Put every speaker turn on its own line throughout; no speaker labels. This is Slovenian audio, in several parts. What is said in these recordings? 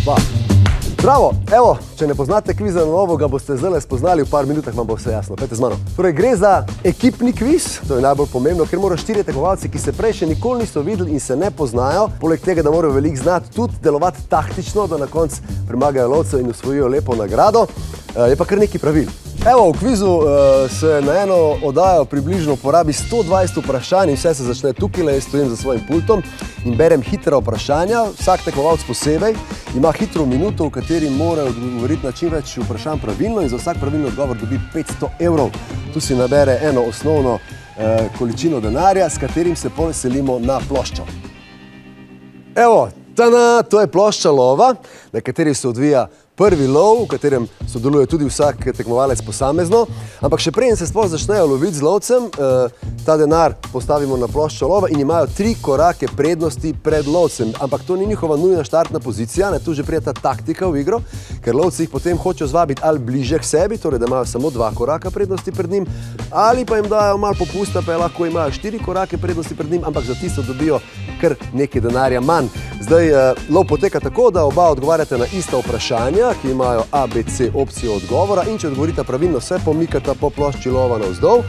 Pa. Bravo, evo, če ne poznate kviza na novo, ga boste zdaj spoznali, v par minutah vam bo vse jasno. Pejte z mano. Torej, gre za ekipni kviz, to je najbolj pomembno, ker morajo 4 tekmovalci, ki se prej še nikoli niso videli in se ne poznajo, poleg tega, da morajo veliko znati, tudi delovati taktično, da na koncu premagajo lovce in osvojijo lepo nagrado. Je pa kar nekaj pravil. Evo, v kvizu se na eno oddajo približno porabi 120 vprašanj in vse se začne tukaj, jaz stojim za svojim pultom in berem hitra vprašanja. Vsak tekmovalec posebej ima hitro minuto, v kateri morajo odgovoriti na čim več vprašanj pravilno in za vsak pravilni odgovor dobi 500 evrov. Tu si nabere eno osnovno količino denarja, s katerim se poveselimo na ploščo. Evo, tada, to je plošča lova, na kateri se odvija prvi lov, v katerem sodeluje tudi vsak tekmovalec posamezno, ampak še preden se sploh začnejo loviti z lovcem, ta denar postavimo na ploščo lova in imajo 3 korake prednosti pred lovcem, ampak to ni njihova nujna štartna pozicija, tu že pride ta taktika v igro, ker lovci jih potem hočejo zvabiti ali bliže k sebi, torej da imajo samo 2 koraka prednosti pred njim, ali pa jim dajo malo popusta, pa lahko imajo 4 korake prednosti pred njim, ampak za tisto dobijo kar nekaj denarja manj. Zdaj, lov poteka tako, da oba odgovarjate na ista vprašanja, ki imajo A, B, C opcijo odgovora in če odgovorite pravilno, se pomikata po plošči lova navzdol.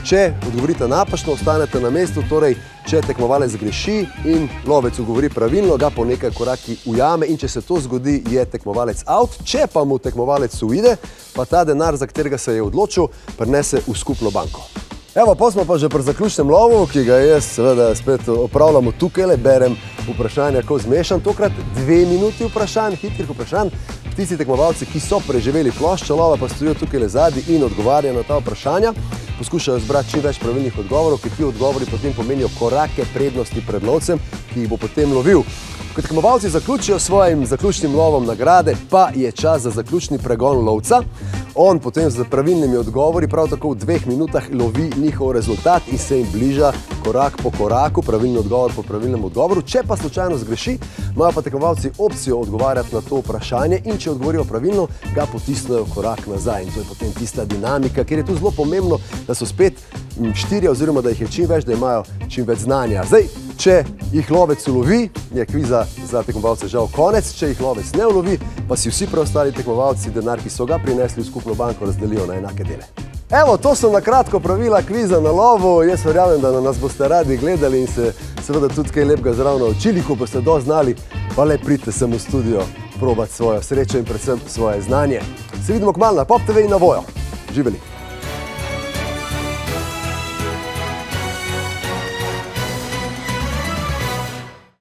Če odgovorite napačno, ostanete na mestu, torej, če tekmovalec greši in lovec odgovori pravilno, ga po nekaj koraki ujame in če se to zgodi, je tekmovalec out. Če pa mu tekmovalec uide, pa ta denar, za katerega se je odločil, prinese v skupno banko. Evo, pa smo pa že pri zaključnem lovu, ki ga jaz seveda spet opravljamo tukaj, berem vprašanja, ko zmešam. Tokrat 2 minuti vprašanj, hitrih vprašanj. Tisti tekmovalci, ki so preživeli ploščo lova, pa stojijo tukaj zadaj in odgovarjajo na ta vprašanja. Poskušajo zbrati čim več pravilnih odgovorov, ker ti odgovori potem pomenijo korake prednosti pred lovcem, ki jih bo potem lovil. Ko tekmovalci zaključijo svojim zaključnim lovom nagrade, pa je čas za zaključni pregon lovca. On potem z pravilnimi odgovori prav tako v 2 minutah lovi njihov rezultat in se jim bliža korak po koraku, pravilni odgovor po pravilnem odgovoru. Če pa slučajno zgreši, imajo pa tekmovalci opcijo odgovarjati na to vprašanje in če odgovorijo pravilno, ga potisnejo korak nazaj. In to je potem tista dinamika, ker je tu zelo pomembno, da so spet 4 oziroma da jih je čim več, da imajo čim več znanja. Zdaj, če jih lovec ulovi, je kviza za tekmovalce žal konec, če jih lovec ne ulovi, pa si vsi preostali tekmovalci denar, ki so ga prinesli v skupno banko, razdelijo na enake dele. Evo, to so na kratko pravila kviza na lovu. Jaz verjamem, da nas boste radi gledali in se seveda tudi kaj lepega zraven naučili, ko boste doznali, pa le pridite sem v studio probati svojo srečo in predvsem svoje znanje. Se vidimo kmalu na Pop TV in na Vojo. Živeli!